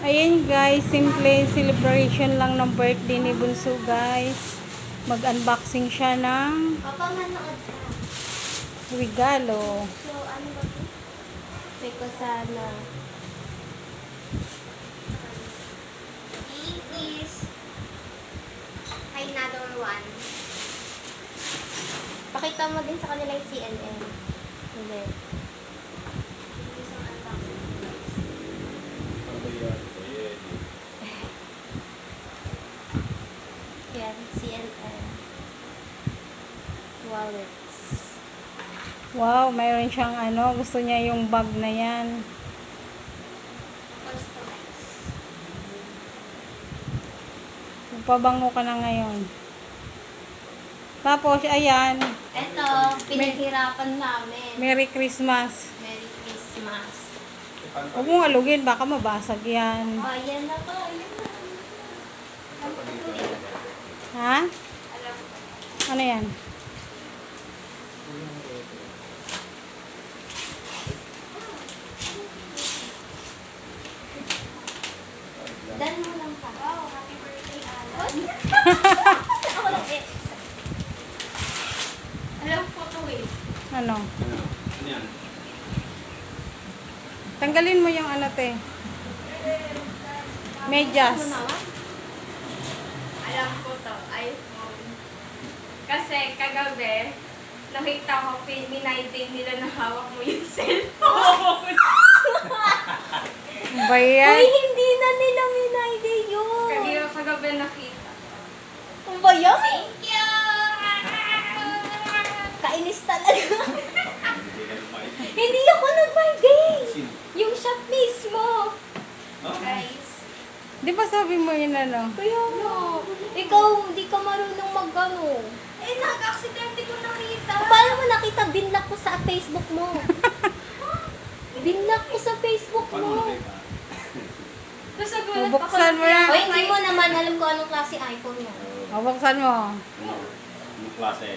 Ayan guys, simple celebration lang ng birthday ni Bunso guys. Mag-unboxing siya ng Papa, manood ka. regalo. So, ano ba ito? Teko sana. Is another one. Pakita mo din sa kanila yung CNN. Hindi. Isang unboxing. Yan, CNN. Wallets. Wow, mayroon siyang gusto niya yung bag na yan. Customize. Magpabango ka na ngayon. Tapos, ayan, Ito, pinaghirapan namin. Merry Christmas. Merry Christmas. Huwag mong alugin, baka mabasag yan. Oh, yan na po. Yan na. Ha? Alam ko. Ano yan? Dan mo lang pa. Wow, happy birthday, Alan. Ako lang eh. Alam ko to eh. Ano? Tanggalin mo yung te. Medyas. Ano naman? Alam ko to, iPhone. Kasi kagabi, nakita ko, minayday nila na hawak mo yung cellphone. Ba yan? Uy, hindi na nila minayday yun. Kagabi nakita. Ano ba yan? Thank you! Kainis talaga. Hindi ako nag-birthday. Yung shop mismo. Guys, Di ba sabi mo yun Kaya mo, ikaw hindi ka marunong mag-ano. eh nag-aksidente ko nakita. Paano mo nakita? Binlock ko sa Facebook mo. Binlock ko sa Facebook mo. Tapos nagulat ako. Bubuksan mo yan. Hoy, hindi mo naman alam kung anong klase iPhone mo. Mabuksan mo. Anong klase?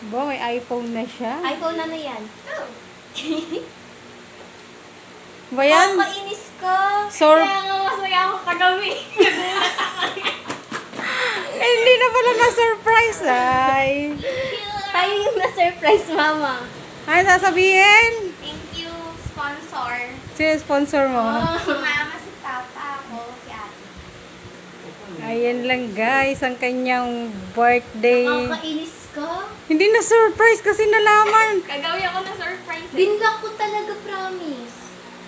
Ba, may iPhone na siya. iPhone ano yan? Ba yan? Kainis ka. Kaya nga masaya ako kagabi. Eh, hindi na pala na-surprise ay. Tayo yung na-surprise, mama. Ay, sasabihin? Thank you, sponsor. Sino sponsor mo? Si mama, si papa, ako, si ate. Ayan lang guys, ang kanyang birthday. Nakakainis ka. Hindi na-surprise kasi nalaman. Kagabi ako na-surprise. Binlock ko talaga, promise.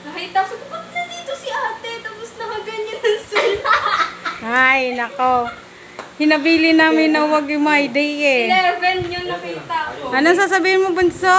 Nakita ko, sabi ko, ba't nandito si ate? Tapos nakaganyan ang cellphone. Ay, nako. Hinabili namin na huwag yung my day eh. 11 yung nakita ko. Ano sasabihin mo, Bunso?